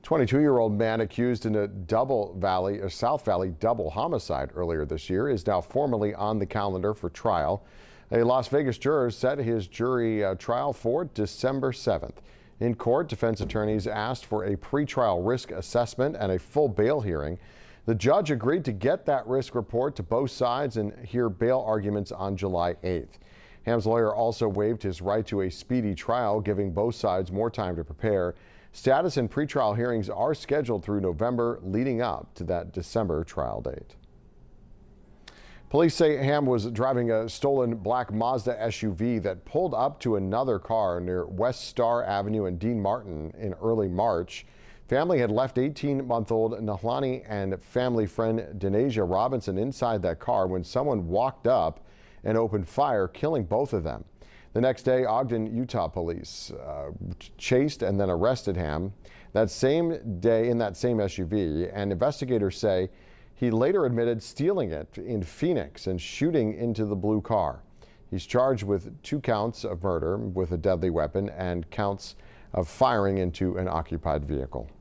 22-year-old man accused in a South Valley double homicide earlier this year is now formally on the calendar for trial. A Las Vegas juror set his jury trial for December 7th. In court, defense attorneys asked for a pretrial risk assessment and a full bail hearing. The judge agreed to get that risk report to both sides and hear bail arguments on July 8th. Ham's lawyer also waived his right to a speedy trial, giving both sides more time to prepare. Status and pretrial hearings are scheduled through November, leading up to that December trial date. Police say Ham was driving a stolen black Mazda SUV that pulled up to another car near West Star Avenue and Dean Martin in early March. Family had left 18-month-old Nahlani and family friend Denasia Robinson inside that car when someone walked up and opened fire, killing both of them. The next day, Ogden, Utah police chased and then arrested Ham that same day in that same SUV, and investigators say he later admitted stealing it in Phoenix and shooting into the blue car. He's charged with 2 counts of murder with a deadly weapon and counts of firing into an occupied vehicle.